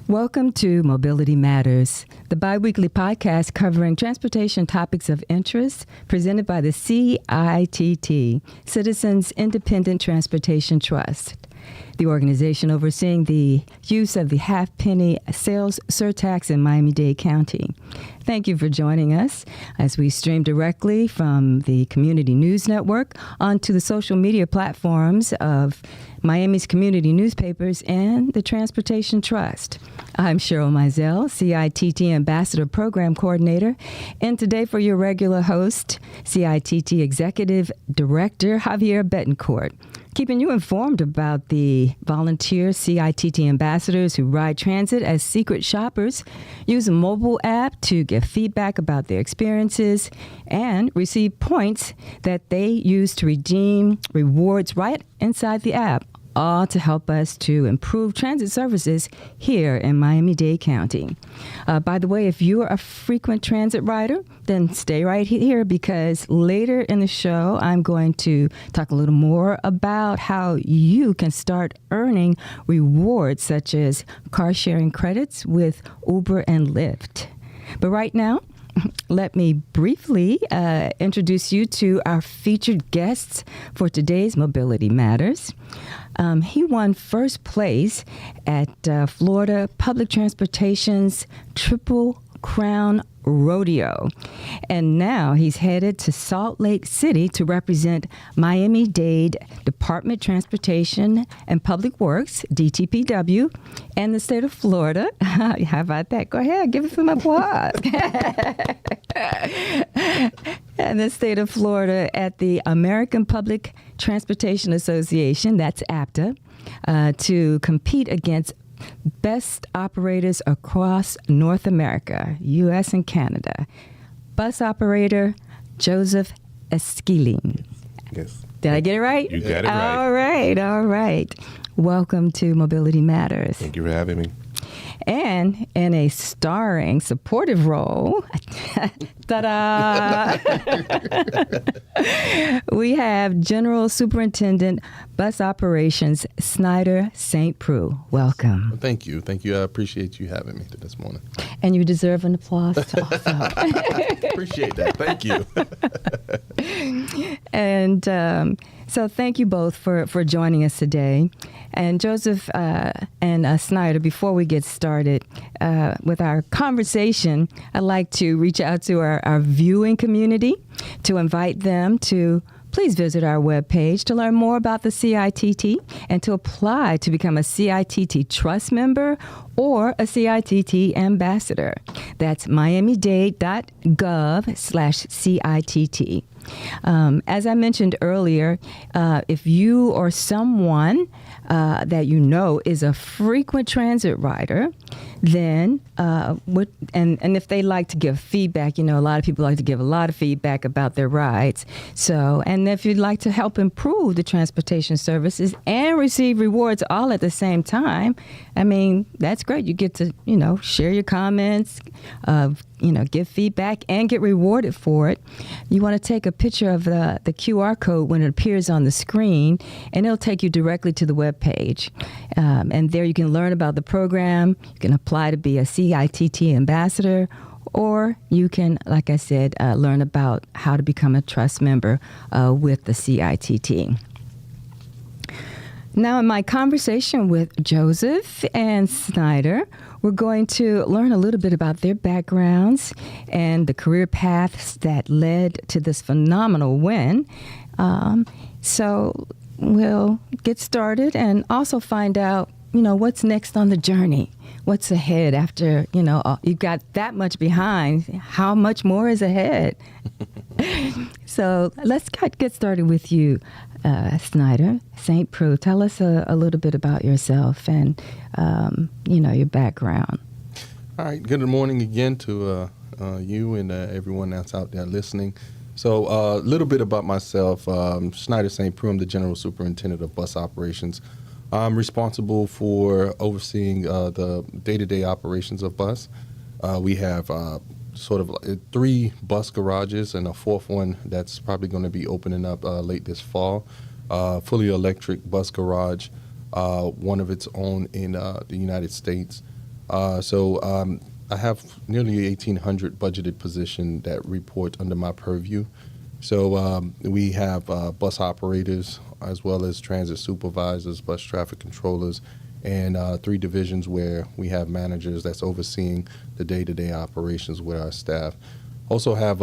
Welcome to Mobility Matters, the biweekly podcast covering transportation topics of interest, presented by the CITT, Citizens Independent Transportation Trust, the organization overseeing the use of the half-penny sales surtax in Miami-Dade County. Thank you for joining us as we stream directly from the Community News Network onto the social media platforms of Miami's community newspapers and the Transportation Trust. I'm Cheryl Mizell, CITT Ambassador Program Coordinator, and today for your regular host, CITT Executive Director Javier Betancourt, keeping you informed about the volunteer CITT ambassadors who ride transit as secret shoppers, use a mobile app to give feedback about their experiences, and receive points that they use to redeem rewards right inside the app, all to help us to improve transit services here in Miami-Dade County. By the way, if you're a frequent transit rider, then stay right here because later in the show, I'm going to talk a little more about how you can start earning rewards such as car sharing credits with Uber and Lyft. But right now, let me briefly introduce you to our featured guests for today's Mobility Matters. He won first place at Florida Public Transportation's Triple Crown Rodeo. And now he's headed to Salt Lake City to represent Miami-Dade Department of Transportation and Public Works, DTPW, and the state of Florida. How about that? Go ahead, give it some applause. And the state of Florida at the American Public Transportation Association, that's APTA, to compete against best operators across North America, U.S. and Canada. Bus operator Joseph Esquilin. Yes. Did I get it right? You got it right. All right. Welcome to Mobility Matters. Thank you for having me. And in a starring supportive role, ta-da! We have General Superintendent Bus Operations Schneider St. Preux. Welcome. Well, thank you. Thank you. I appreciate you having me this morning. And you deserve an applause also. Appreciate that. Thank you. And so thank you both for joining us today. And Joseph and Schneider, before we get started with our conversation, I'd like to reach out to our viewing community to invite them to please visit our webpage to learn more about the CITT and to apply to become a CITT Trust member or a CITT ambassador. That's miamidade.gov/CITT. As I mentioned earlier, if you or someone that you know is a frequent transit rider, then and if they like to give feedback, a lot of people like to give a lot of feedback about their rides. So, and if you'd like to help improve the transportation services and receive rewards all at the same time, I mean, that's great. You get to, share your comments, give feedback and get rewarded for it. You want to take a picture of the QR code when it appears on the screen, and it'll take you directly to the web page. And there you can learn about the program. You can apply to be a CITT ambassador, or you can, like I said, learn about how to become a trust member with the CITT. Now, in my conversation with Joseph and Schneider, we're going to learn a little bit about their backgrounds and the career paths that led to this phenomenal win. So we'll get started and also find out, what's next on the journey. What's ahead after, you've got that much behind. How much more is ahead? So let's get started with you, Schneider St. Preux. Tell us a little bit about yourself and, your background. All right. Good morning again to you and everyone that's out there listening. So a little bit about myself. Schneider St. Preux, I'm the General Superintendent of Bus Operations. I'm responsible for overseeing the day-to-day operations of bus. We have sort of 3 bus garages and a 4th one that's probably going to be opening up late this fall. Fully electric bus garage. one of its own in the United States. I have nearly 1,800 budgeted positions that report under my purview. So we have bus operators as well as transit supervisors, bus traffic controllers, and 3 divisions where we have managers that's overseeing the day-to-day operations with our staff. Also have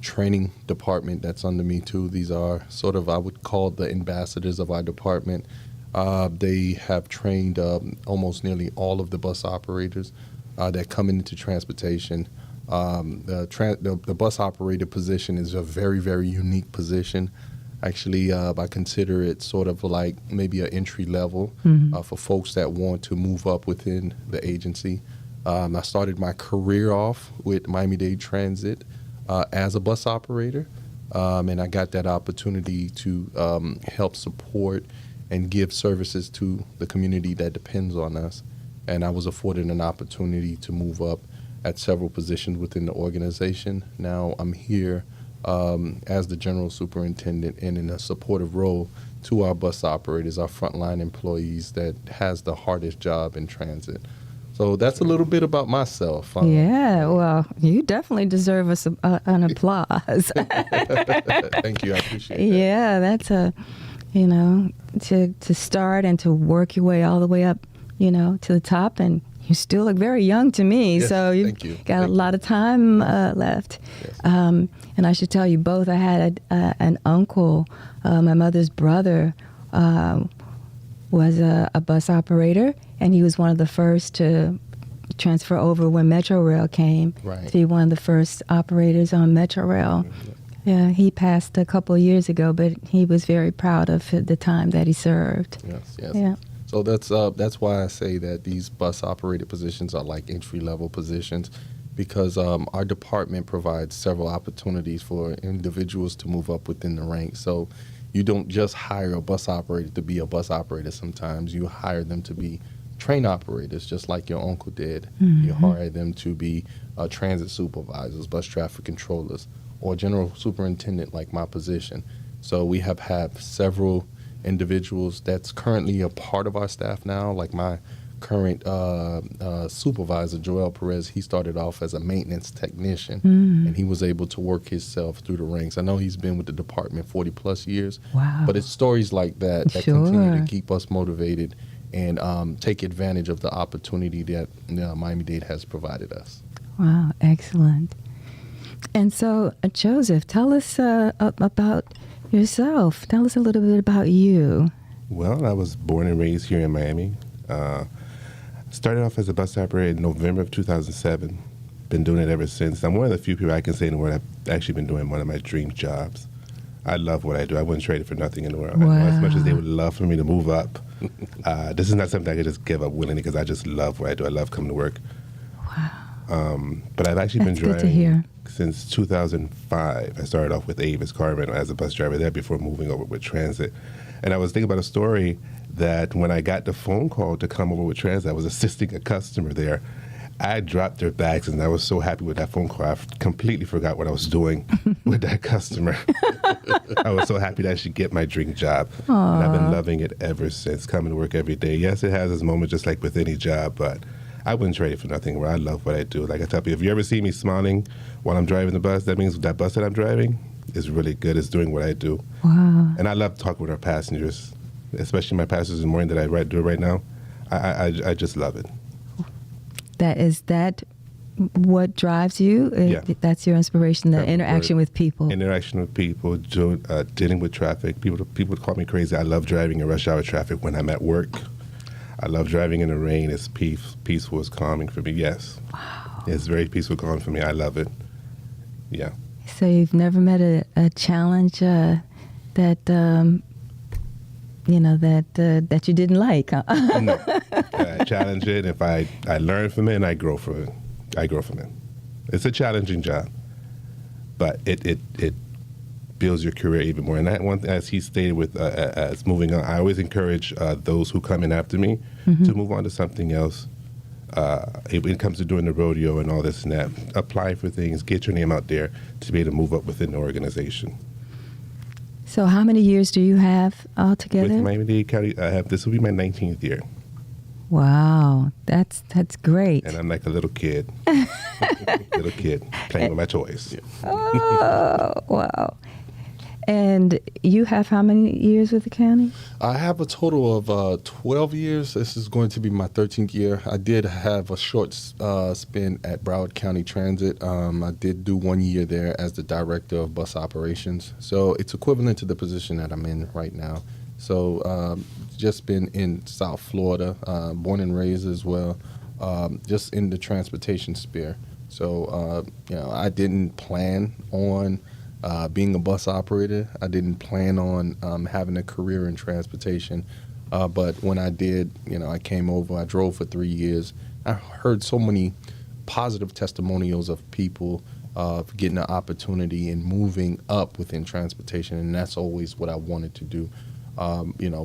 training department that's under me too. These are sort of, I would call the ambassadors of our department. They have trained almost nearly all of the bus operators that come into transportation. The bus operator position is a very, very unique position. Actually, I consider it sort of like maybe an entry level for folks that want to move up within the agency. I started my career off with Miami-Dade Transit as a bus operator, and I got that opportunity to help support and give services to the community that depends on us. And I was afforded an opportunity to move up at several positions within the organization. Now I'm here as the general superintendent and in a supportive role to our bus operators, our frontline employees that has the hardest job in transit. So that's a little bit about myself. Yeah, well, you definitely deserve an applause. Thank you, I appreciate that. Yeah, that's to start and to work your way all the way up, to the top, and you still look very young to me. Yes, so you've got a lot of time left. Yes. And I should tell you both, I had an uncle, my mother's brother, was a bus operator, and he was one of the first to transfer over when Metro Rail came, right, to be one of the first operators on Metro Rail. Yeah, he passed a couple of years ago, but he was very proud of the time that he served. Yes. Yeah. So that's why I say that these bus operator positions are like entry-level positions, because our department provides several opportunities for individuals to move up within the ranks. So you don't just hire a bus operator to be a bus operator sometimes. You hire them to be train operators, just like your uncle did. Mm-hmm. You hire them to be transit supervisors, bus traffic controllers, or general superintendent like my position. So we have had several individuals that's currently a part of our staff now, like my current supervisor, Joel Perez. He started off as a maintenance technician, and he was able to work himself through the ranks. I know he's been with the department 40 plus years. Wow. But it's stories like that Sure. continue to keep us motivated and take advantage of the opportunity that Miami-Dade has provided us. Wow, excellent. And so, Joseph, tell us about yourself. Tell us a little bit about you. Well, I was born and raised here in Miami. Started off as a bus operator in November of 2007. Been doing it ever since. I'm one of the few people I can say in the world I've actually been doing one of my dream jobs. I love what I do. I wouldn't trade it for nothing in the world. Wow. I know as much as they would love for me to move up, this is not something I could just give up willingly because I just love what I do. I love coming to work. Wow. But I've actually That's been good to hear. driving since 2005. I started off with Avis Car Rental as a bus driver there before moving over with Transit. And I was thinking about a story that when I got the phone call to come over with Transit, I was assisting a customer there. I dropped their bags, and I was so happy with that phone call. I completely forgot what I was doing with that customer. I was so happy to actually get my dream job. Aww. And I've been loving it ever since, coming to work every day. Yes, it has its moments just like with any job, but I wouldn't trade it for nothing. Where I love what I do. Like I tell people, if you ever see me smiling while I'm driving the bus, that means that bus that I'm driving is really good. It's doing what I do. Wow. And I love talking with our passengers, especially my passengers in the morning that I do right now. I just love it. That what drives you? Yeah. That's your inspiration, the That interaction with people. Interaction with people, dealing with traffic. People call me crazy. I love driving in rush hour traffic when I'm at work. I love driving in the rain. It's peaceful. It's calming for me. Yes. Wow. It's very peaceful, calm for me. I love it. Yeah. So you've never met a challenge that that you didn't like, huh? No. I challenge it. If I learn from it and I grow from it. It's a challenging job, but it builds your career even more. And that one, as he stated, with as moving on, I always encourage those who come in after me to move on to something else. When it comes to doing the rodeo and all this and that, apply for things, get your name out there to be able to move up within the organization. So how many years do you have altogether? With Miami-Dade County, this will be my 19th year. Wow, that's great. And I'm like a little kid. Little kid playing with my toys. Oh, wow. And you have how many years with the county? I have a total of 12 years. This is going to be my 13th year. I did have a short spin at Broward County Transit. I did do 1 year there as the director of bus operations. So it's equivalent to the position that I'm in right now. So just been in South Florida, born and raised as well, just in the transportation sphere. So, I didn't plan on being a bus operator. I didn't plan on having a career in transportation. But when I did, I came over, I drove for 3 years. I heard so many positive testimonials of people getting an opportunity and moving up within transportation. And that's always what I wanted to do,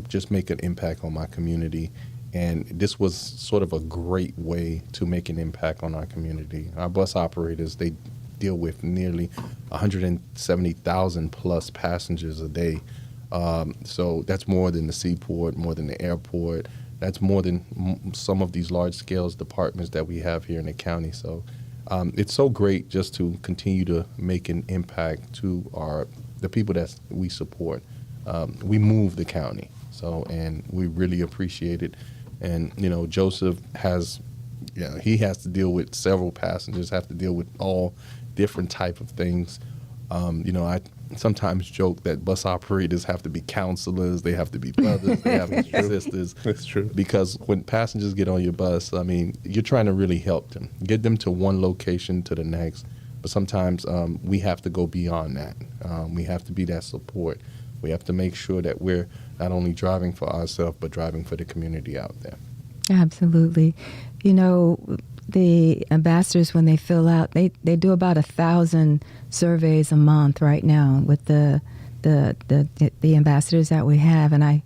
just make an impact on my community. And this was sort of a great way to make an impact on our community. Our bus operators, they deal with nearly 170,000 plus passengers a day. So that's more than the seaport, more than the airport. That's more than some of these large scale departments that we have here in the county. So it's so great just to continue to make an impact to the people that we support. We move the county, and we really appreciate it. And, Joseph he has to deal with several passengers, have to deal with all different type of things. I sometimes joke that bus operators have to be counselors, they have to be brothers, they have to be sisters. That's true. Because when passengers get on your bus, you're trying to really help them, get them to one location to the next. But sometimes we have to go beyond that. We have to be that support. We have to make sure that we're not only driving for ourselves, but driving for the community out there. Absolutely. The ambassadors, when they fill out, they do about 1,000 surveys a month right now with the ambassadors that we have, and I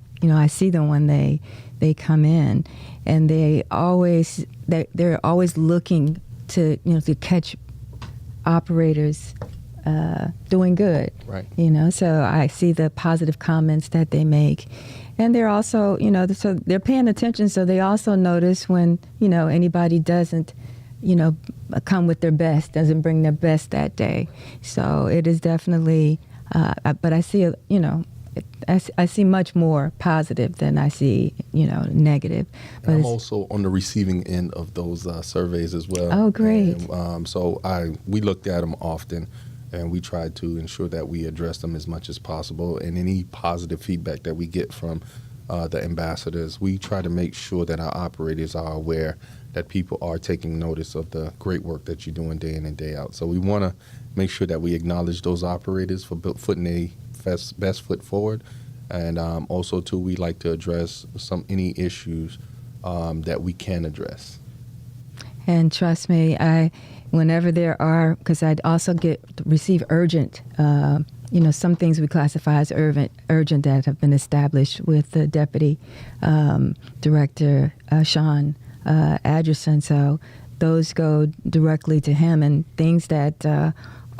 see them when they come in, and they're always looking to catch operators doing good. Right. So I see the positive comments that they make. And they're also, so they're paying attention. So they also notice when, anybody doesn't, come with their best, doesn't bring their best that day. So it is definitely, but I see, I see much more positive than I see, negative. But I'm also on the receiving end of those surveys as well. Oh, great. And, we looked at them often. And we try to ensure that we address them as much as possible. And any positive feedback that we get from the ambassadors, we try to make sure that our operators are aware that people are taking notice of the great work that you're doing day in and day out. So we want to make sure that we acknowledge those operators for putting their best foot forward. And also, too, we like to address any issues that we can address. And trust me, whenever there are, because I'd also receive urgent, some things we classify as urgent that have been established with the Deputy Director, Sean Adgerson. So those go directly to him, and things that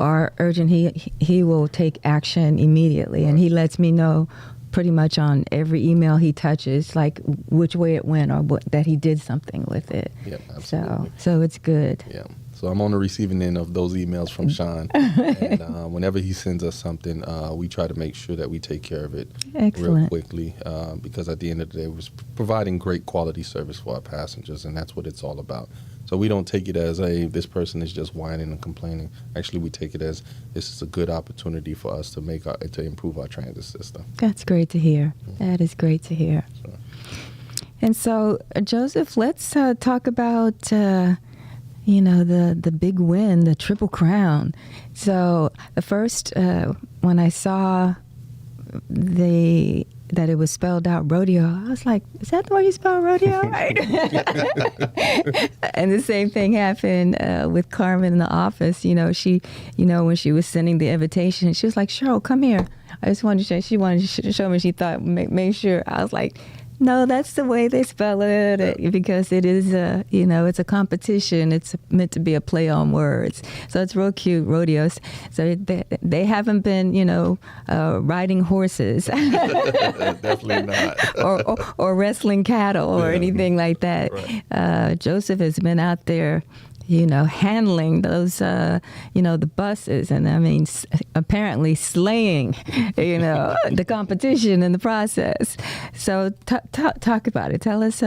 are urgent, he will take action immediately. Right. And he lets me know pretty much on every email he touches, like which way it went or that he did something with it. Yeah, absolutely. So it's good. Yeah. So I'm on the receiving end of those emails from Sean. And whenever he sends us something, we try to make sure that we take care of it real quickly because at the end of the day, we're providing great quality service for our passengers, and that's what it's all about. So we don't take it as this person is just whining and complaining. Actually, we take it as this is a good opportunity for us to improve our transit system. That's great to hear. Mm-hmm. That is great to hear. Sure. And so, Joseph, let's talk about the big win, the Triple Crown. So the first, when I saw that it was spelled out rodeo, I was like, is that the way you spell rodeo? Right. And the same thing happened with Carmen in the office. She, when she was sending the invitation, she was like, Cheryl, come here. I just wanted to show, she wanted to show me, she thought, make sure. I was like, No, that's the way they spell it because it is it's a competition. It's meant to be a play on words. So it's real cute, rodeos. So they haven't been, riding horses. Definitely not. or wrestling cattle or anything like that. Right. Joseph has been out there, handling those, the buses, and I mean, apparently slaying, the competition in the process. So talk about it. Tell us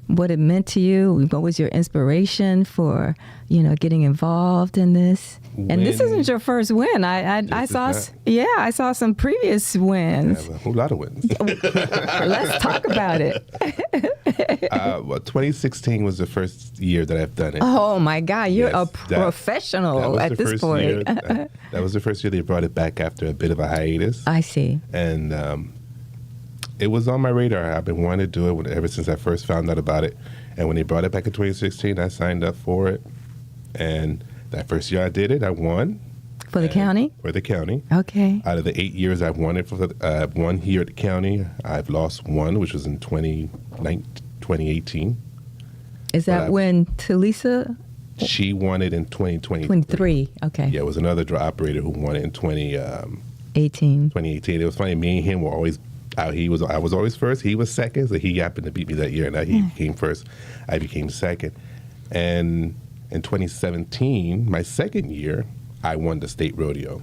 what it meant to you. What was your inspiration for, getting involved in this? And this isn't your first win. I saw some previous wins. I have a whole lot of wins. Let's talk about it. 2016 was the first year that I've done it. Oh my God, you're a professional at this point. That was the first year they brought it back after a bit of a hiatus. I see. And it was on my radar. I've been wanting to do it ever since I first found out about it. And when they brought it back in 2016, I signed up for it. And that first year I did it, I won. For the county? For the county. Okay. Out of the 8 years I've won it, one here at the county, I've lost one, which was in 2018. Is that when Talisa? She won it in 2023. 23, okay. Yeah, it was another operator who won it in 2018. It was funny, me and him were always out. I was always first, he was second, so he happened to beat me that year, and he came first, I became second. And in 2017, my second year, I won the state rodeo.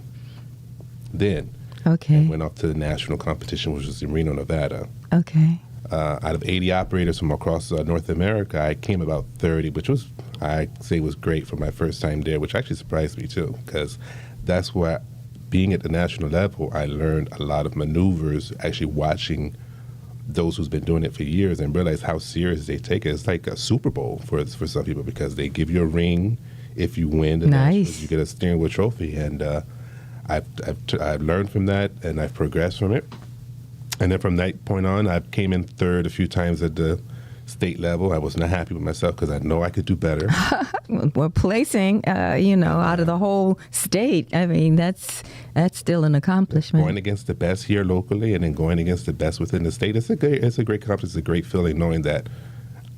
Then, okay, I went off to the national competition, which was in Reno, Nevada. Okay. Out of 80 operators from across North America, I came about 30, which was, I say, was great for my first time there, which actually surprised me too, because that's where, being at the national level, I learned a lot of maneuvers, actually watching those who's been doing it for years and realize how serious they take it. It's like a Super Bowl for some people because they give you a ring if you win the Nationals, you get a steering wheel trophy. And I've learned from that, and I've progressed from it. And then from that point on, I came in third a few times at the state level. I was not happy with myself because I know I could do better. Well, placing, out of the whole state, I mean, that's still an accomplishment. Going against the best here locally and then going against the best within the state, it's a great accomplishment. It's a great feeling knowing that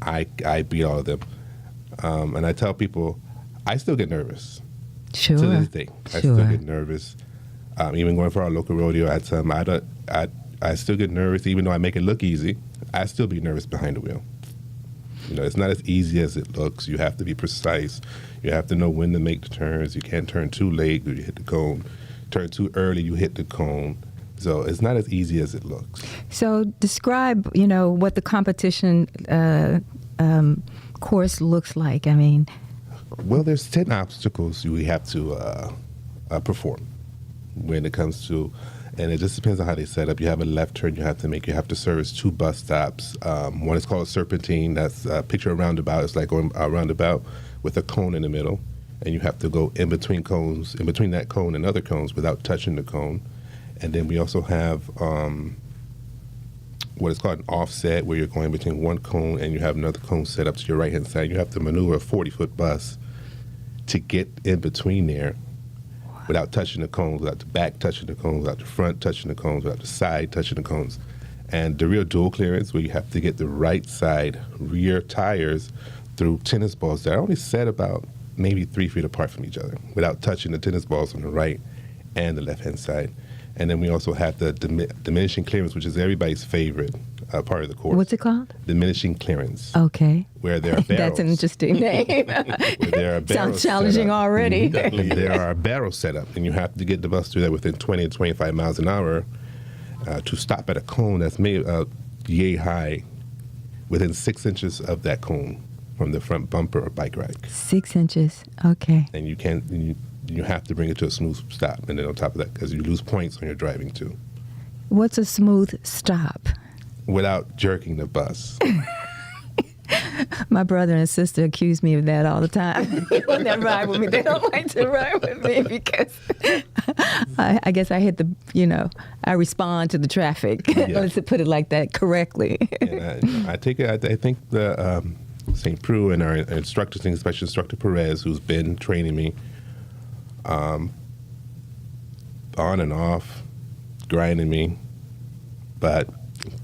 I beat all of them. And I tell people, I still get nervous. Sure. To this day, I still get nervous. Even going for our local rodeo, I still get nervous, even though I make it look easy. I still be nervous behind the wheel. It's not as easy as it looks. You have to be precise. You have to know when to make the turns. You can't turn too late, you hit the cone. Turn too early, you hit the cone. So it's not as easy as it looks. So describe, what the competition course looks like. I mean, well, there's 10 obstacles we have to perform when it comes to. And it just depends on how they set up. You have a left turn you have to make. You have to service 2 bus stops. One is called a serpentine. That's picture a roundabout. It's like going a roundabout with a cone in the middle. And you have to go in between cones, in between that cone and other cones without touching the cone. And then we also have what is called an offset, where you're going between one cone and you have another cone set up to your right-hand side. You have to maneuver a 40-foot bus to get in between there without touching the cones, without the back touching the cones, without the front touching the cones, without the side touching the cones. And the real dual clearance, where you have to get the right side rear tires through tennis balls that are only set about maybe 3 feet apart from each other, without touching the tennis balls on the right and the left-hand side. And then we also have the diminishing clearance, which is everybody's favorite part of the course. What's it called? Diminishing clearance. Okay. Where there are barrels. That's an interesting name. Where there are barrels. Sounds challenging already. There are barrels set up, and you have to get the bus through that within 20 to 25 miles an hour to stop at a cone that's made yay high, within 6 inches of that cone from the front bumper or bike rack. 6 inches. Okay. And you have to bring it to a smooth stop, and then on top of that, because you lose points when you're driving too. What's a smooth stop? Without jerking the bus. My brother and sister accuse me of that all the time. When they ride with me, they don't like to ride with me because I guess I hit I respond to the traffic. Yeah. Let's put it like that correctly. And I think the St. Preux and our instructor, Special Instructor Perez, who's been training me on and off, grinding me, but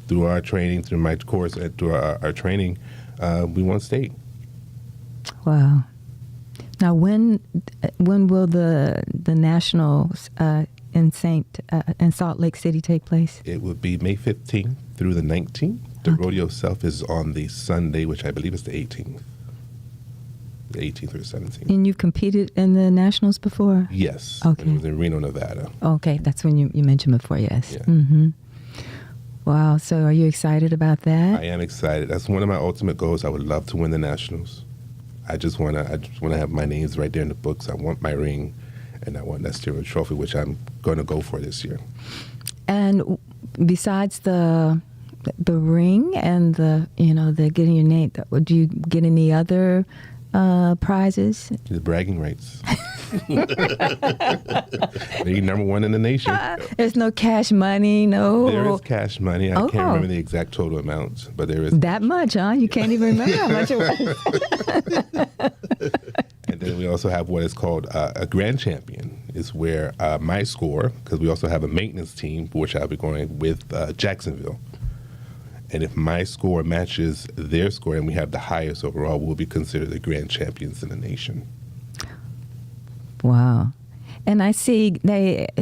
through our training, through my course, and through our training, we won state. Wow. Now, when will the nationals in Salt Lake City take place? It will be May 15th through the 19th. The rodeo itself is on the Sunday, which I believe is the 18th. The 18th or the 17th. And you've competed in the nationals before? Yes. Okay. It was in Reno, Nevada. Okay, that's when you mentioned before, yes. Yeah. Mm-hmm. Wow, so are you excited about that? I am excited. That's one of my ultimate goals. I would love to win the nationals. I just want to have my names right there in the books. I want my ring, and I want that steering trophy, which I'm going to go for this year. And besides the ring and the getting your name, do you get any other prizes? The bragging rights. They're number one in the nation. There's no cash money, no. There is cash money. I can't remember the exact total amount, but there is. That much, huh? You can't even remember how much it was. And then we also have what is called a grand champion. Is where my score, because we also have a maintenance team, which I'll be going with Jacksonville. And if my score matches their score and we have the highest overall, we'll be considered the grand champions in the nation. Wow. And I see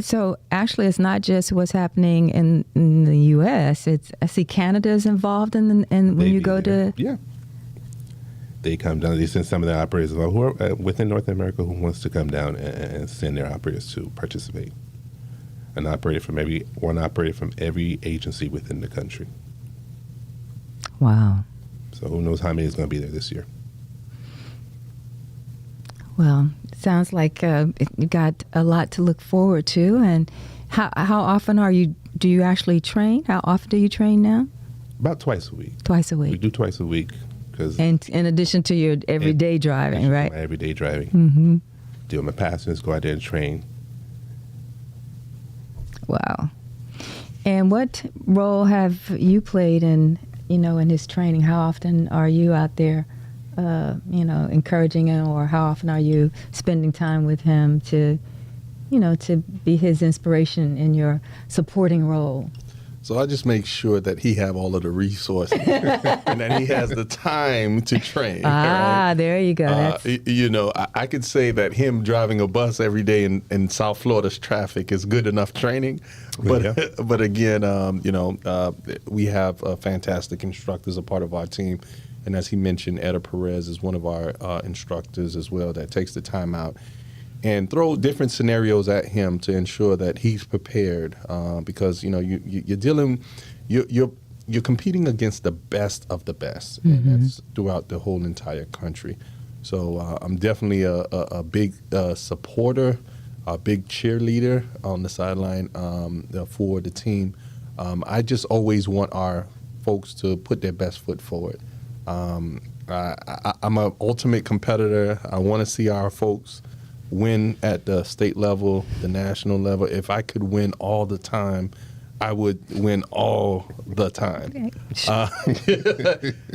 so actually it's not just what's happening in the U.S. I see Canada's involved in when you go to. Yeah. They come down, they send some of their operators who are within North America who wants to come down and send their operators to participate. One operator from every agency within the country. Wow. So who knows how many is going to be there this year. Well, it sounds like you got a lot to look forward to. And how often do you actually train? How often do you train now? About twice a week. Twice a week. We do twice a week. And in addition to your everyday driving, right? My everyday driving. Mm-hmm. Deal with my passengers, go out there and train. Wow. And what role have you played in his training? How often are you out there, encouraging him, or how often are you spending time with him to be his inspiration in your supporting role? So I just make sure that he have all of the resources and that he has the time to train. Right? There you go. I could say that him driving a bus every day in South Florida's traffic is good enough training. But Yeah. but again, we have fantastic instructors a part of our team. And as he mentioned, Etta Perez is one of our instructors as well that takes the time out and throw different scenarios at him to ensure that he's prepared, because you're competing against the best of the best, and that's throughout the whole entire country. So I'm definitely a big supporter, a big cheerleader on the sideline for the team. I just always want our folks to put their best foot forward. I'm an ultimate competitor. I want to see our folks win at the state level, the national level. If I could win all the time, I would win all the time.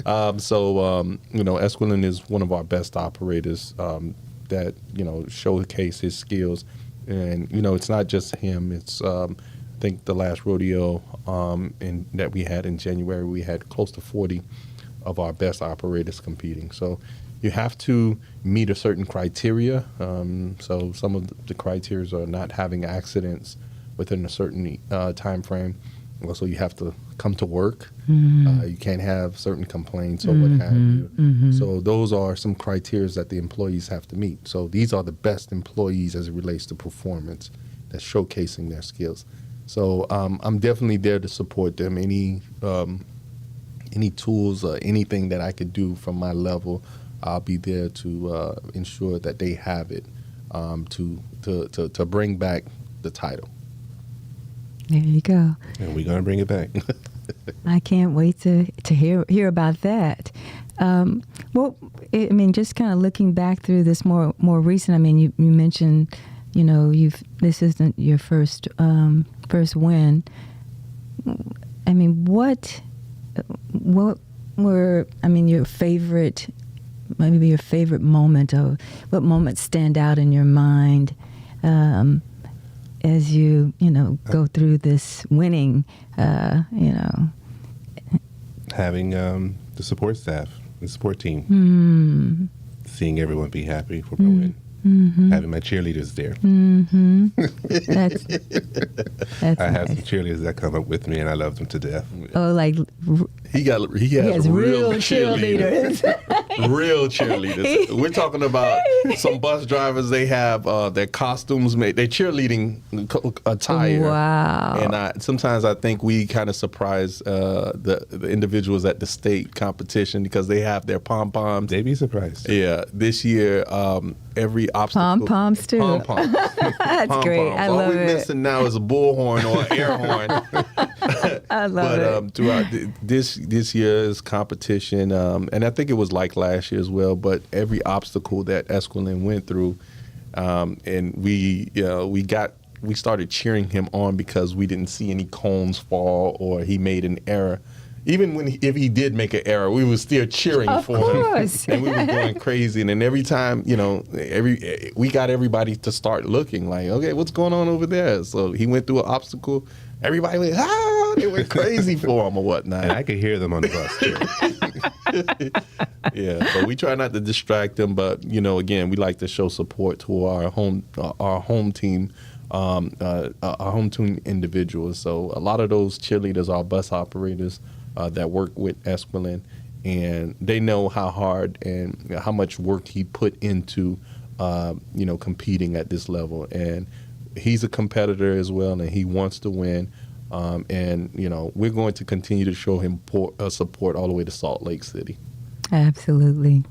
Esquilin is one of our best operators that showcase his skills, and it's not just him. It's I think the last rodeo that we had in January, we had close to 40 of our best operators competing. So you have to meet a certain criteria. So some of the criteria are not having accidents within a certain time frame. Also, you have to come to work. You can't have certain complaints or what have you. So those are some criteria that the employees have to meet. So these are the best employees as it relates to performance, that's showcasing their skills. So I'm definitely there to support them. Any tools or anything that I could do from my level, I'll be there to ensure that they have it to bring back the title. There you go. And we're going to bring it back. I can't wait to hear about that. Just kind of looking back through this more recent. You mentioned, this isn't your first win. What were your favorite? Maybe your favorite moment, or what moments stand out in your mind as you go through this winning having the support staff, the support team, seeing everyone be happy for my win. Having my cheerleaders there. That's I have some nice. cheerleaders that come up with me, and I love them to death. Oh, like He has real cheerleaders. Real cheerleaders. We're talking about some bus drivers. They have their costumes made. They're cheerleading attire. Wow. And sometimes I think we kind of surprise the individuals at the state competition because they have their pom poms. They'd be surprised. Yeah, this year every obstacle. Pom-poms too. Pom-poms. That's great. I All love we're it. missing now is a bullhorn or an air horn. I love it. Throughout this year's competition, and I think it was like last year as well, but every obstacle that Esquilin went through, and we started cheering him on because we didn't see any cones fall or he made an error. Even if he did make an error, we were still cheering Of for course. him, and we were going crazy. And then every time, we got everybody to start looking like, okay, what's going on over there? So he went through an obstacle. Everybody went, they went crazy for him or whatnot. And I could hear them on the bus, too. Yeah, so we try not to distract them, but again, we like to show support to our home team, our home team individuals. So a lot of those cheerleaders are bus operators that work with Esquilin, and they know how hard and how much work he put into competing at this level. And he's a competitor as well, and he wants to win. And we're going to continue to show him support all the way to Salt Lake City. Absolutely.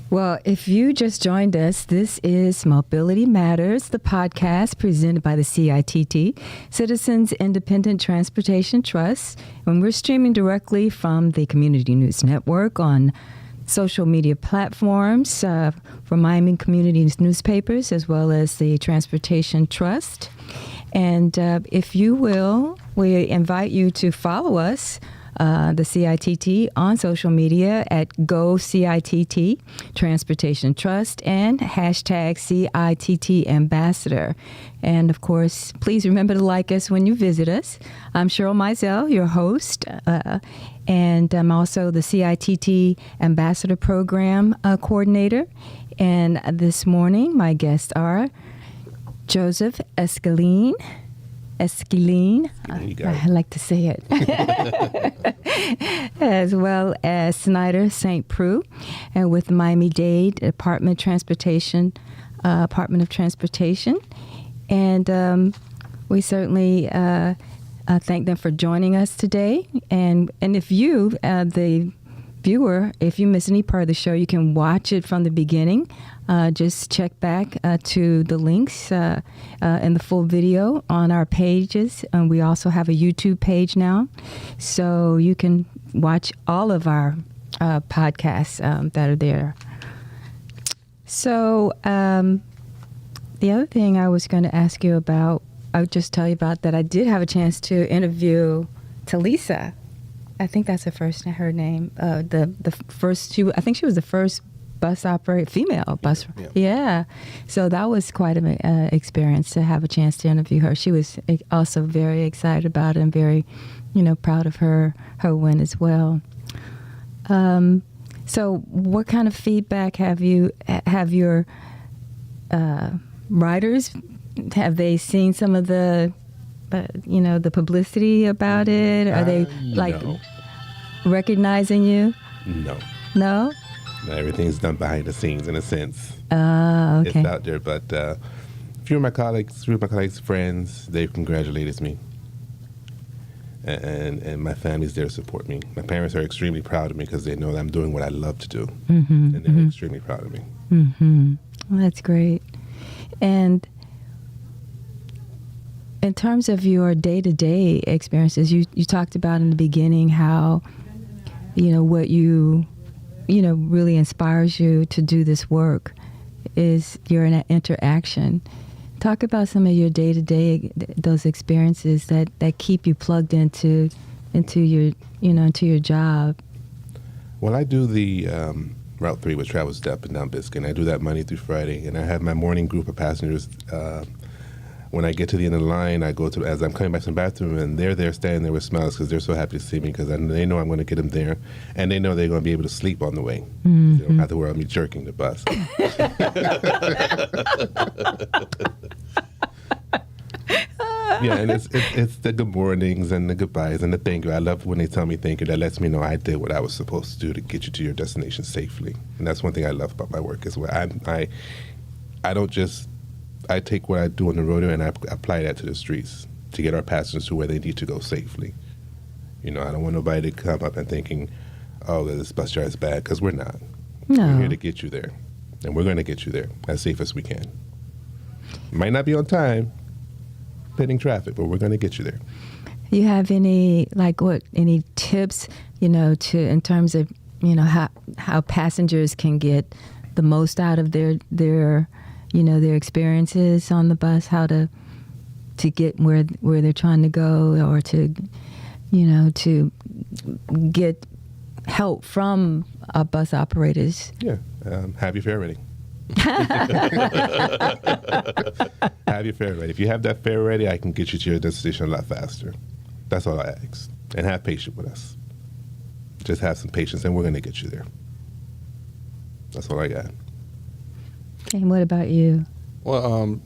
Well, if you just joined us, this is Mobility Matters, the podcast presented by the CITT, Citizens Independent Transportation Trust. And we're streaming directly from the Community News Network on social media platforms from Miami Community Newspapers, as well as the Transportation Trust. And if you will, we invite you to follow us, the CITT, on social media at GoCITT Transportation Trust and hashtag CITT Ambassador. And of course, please remember to like us when you visit us. I'm Cheryl Mizell, your host, and I'm also the CITT Ambassador Program Coordinator. And this morning, my guests are Joseph Esquilin. I like to say it. As well as Schneider St. Preux, and with Miami-Dade Department of Transportation. And we certainly thank them for joining us today. And if you, the viewer, if you miss any part of the show, you can watch it from the beginning. Just check back to the links and the full video on our pages. And we also have a YouTube page now. So you can watch all of our podcasts that are there. So the other thing I was going to ask you about, I would just tell you about that I did have a chance to interview Talisa. I think that's her name. The first, I think she was the first bus operator, female bus. Yeah. So that was quite an experience to have a chance to interview her. She was also very excited about it and very, proud of her win as well. So what kind of feedback have your riders, have they seen some of the, the publicity about it? Are they No. recognizing you? No. No? Everything's done behind the scenes in a sense. Okay. It's out there, but a few of my colleagues, friends, they've congratulated me. And my family's there to support me. My parents are extremely proud of me because they know that I'm doing what I love to do. And they're extremely proud of me. Well, that's great. And in terms of your day-to-day experiences, you talked about in the beginning how, what really inspires you to do this work is your interaction. Talk about some of your day-to-day, those experiences that keep you plugged into your job. Well, I do the Route 3, which travels up and down Biscayne. I do that Monday through Friday, and I have my morning group of passengers. when I get to the end of the line, I go to, as I'm coming back from the bathroom, and they're there standing there with smiles because they're so happy to see me because they know I'm going to get them there, and they know they're going to be able to sleep on the way. They don't have to worry about me jerking the bus. Yeah, and it's the good mornings and the goodbyes and the thank you. I love when they tell me thank you. That lets me know I did what I was supposed to do to get you to your destination safely. And that's one thing I love about my work as well. I don't just, I take what I do on the road and I apply that to the streets to get our passengers to where they need to go safely. I don't want nobody to come up and thinking, oh, this bus driver is bad, because we're not. No. We're here to get you there. And we're going to get you there as safe as we can. Might not be on time, pending traffic, but we're going to get you there. You have any tips, to in terms of, how passengers can get the most out of their experiences on the bus, how to get where they're trying to go, or to get help from bus operators? Yeah, have your fare ready. Have your fare ready. If you have that fare ready, I can get you to your destination a lot faster. That's all I ask. And have patience with us. Just have some patience, and we're going to get you there. That's all I got. And what about you? Well,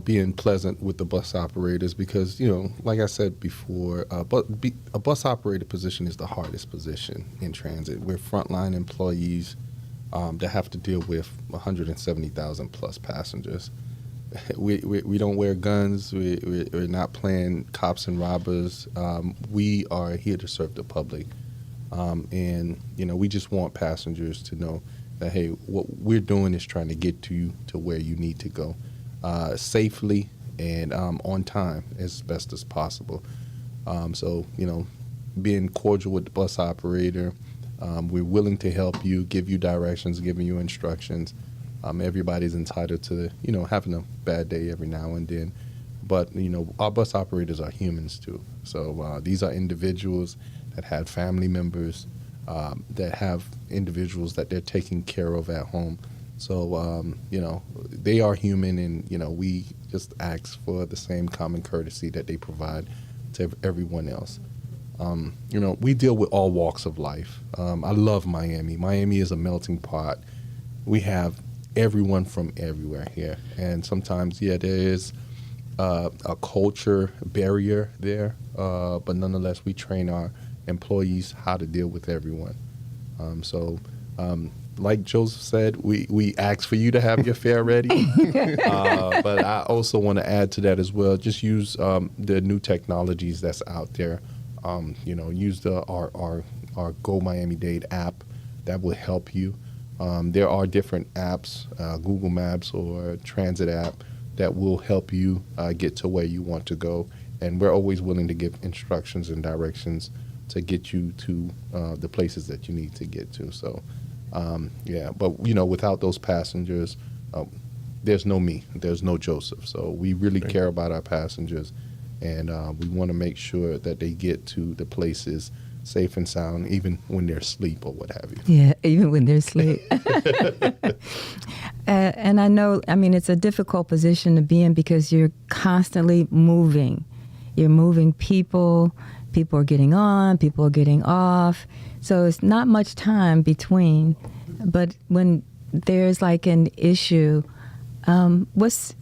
being pleasant with the bus operators, because, like I said before, a bus operator position is the hardest position in transit. We're frontline employees that have to deal with 170,000 plus passengers. We don't wear guns. We're not playing cops and robbers. We are here to serve the public. And we just want passengers to know that, hey, what we're doing is trying to get you to where you need to go safely and on time as best as possible. So, being cordial with the bus operator, we're willing to help you, give you directions, giving you instructions. Everybody's entitled to, having a bad day every now and then. But, our bus operators are humans too. So these are individuals that have family members, that have individuals that they're taking care of at home. So, they are human, and, we just ask for the same common courtesy that they provide to everyone else. We deal with all walks of life. I love Miami. Miami is a melting pot. We have everyone from everywhere here. And sometimes, there is a culture barrier there, but nonetheless, we train our employees how to deal with everyone. Like Joseph said, we ask for you to have your fare ready. But I also want to add to that as well. Just use the new technologies that's out there. Use our Go Miami-Dade app. That will help you. There are different apps, Google Maps or Transit app, that will help you get to where you want to go. And we're always willing to give instructions and directions to get you to the places that you need to get to. So, but, without those passengers, there's no me, there's no Joseph. So we really care about our passengers, and we want to make sure that they get to the places safe and sound, even when they're asleep or what have you. Yeah, even when they're asleep. And I know, it's a difficult position to be in because you're constantly moving. You're moving people. People are getting on, people are getting off. So it's not much time between. But when there's like an issue, what's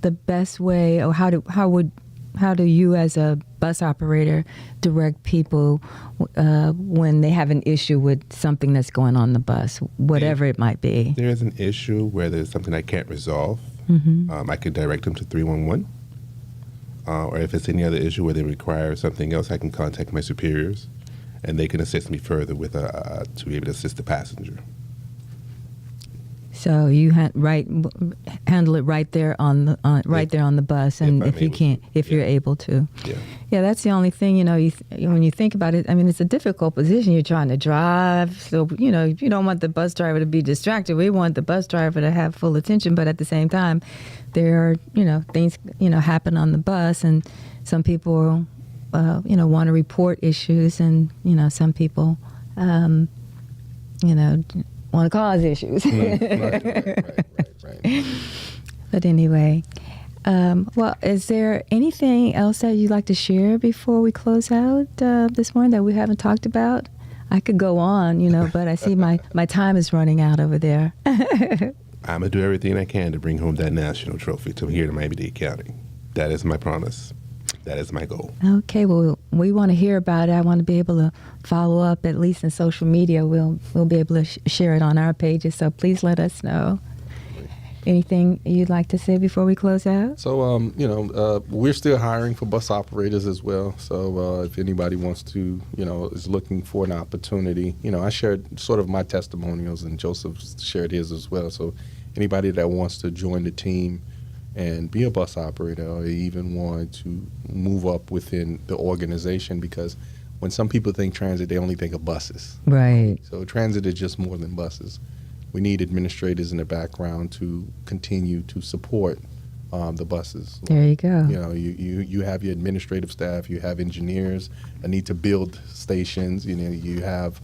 the best way, or how do you as a bus operator direct people when they have an issue with something that's going on the bus, whatever it might be? There is an issue where there's something I can't resolve. I can direct them to 311. Or if it's any other issue where they require something else, I can contact my superiors, and they can assist me further with to be able to assist the passenger. So you handle it right there on the bus, and if you're able to. Yeah, that's the only thing. When you think about it, it's a difficult position. You're trying to drive, so you don't want the bus driver to be distracted. We want the bus driver to have full attention, but at the same time, there are things happen on the bus, and some people want to report issues, and some people want to cause issues. Right. But anyway, Well, is there anything else that you'd like to share before we close out this morning that we haven't talked about? I could go on, but I see my time is running out over there. I'm going to do everything I can to bring home that national trophy to here to Miami-Dade County. That is my promise. That is my goal. Okay, well, we want to hear about it. I want to be able to follow up, at least in social media. We'll be able to share it on our pages, so please let us know. Anything you'd like to say before we close out? So, we're still hiring for bus operators as well. So if anybody wants to, is looking for an opportunity, I shared sort of my testimonials, and Joseph shared his as well. So anybody that wants to join the team and be a bus operator, or even want to move up within the organization, because when some people think transit, they only think of buses. Right. So transit is just more than buses. We need administrators in the background to continue to support the buses. There you go. You have your administrative staff, you have engineers that need to build stations, you have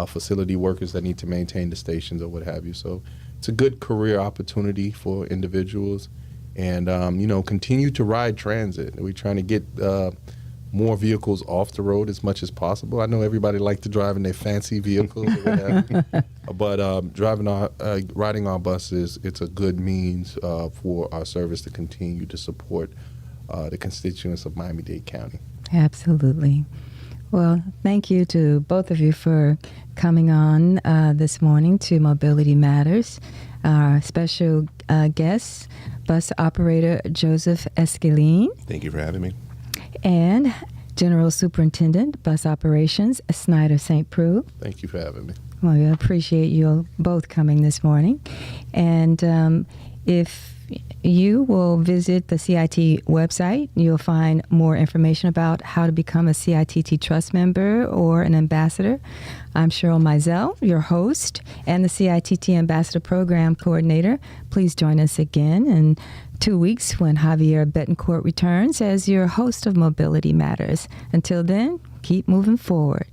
facility workers that need to maintain the stations or what have you. So it's a good career opportunity for individuals. And, continue to ride transit. We're trying to get more vehicles off the road as much as possible. I know everybody likes to drive in their fancy vehicles or whatever, but riding our buses, it's a good means for our service to continue to support the constituents of Miami-Dade County. Absolutely. Well, thank you to both of you for coming on this morning to Mobility Matters. Our special guest, bus operator Joseph Esquilin. Thank you for having me. And General Superintendent, Bus Operations, Schneider St. Preux. Thank you for having me. Well, we appreciate you both coming this morning. And if you will visit the CIT website, you'll find more information about how to become a CITT Trust member or an ambassador. I'm Cheryl Mizell, your host, and the CITT Ambassador Program Coordinator. Please join us again in 2 weeks when Javier Betancourt returns as your host of Mobility Matters. Until then, keep moving forward.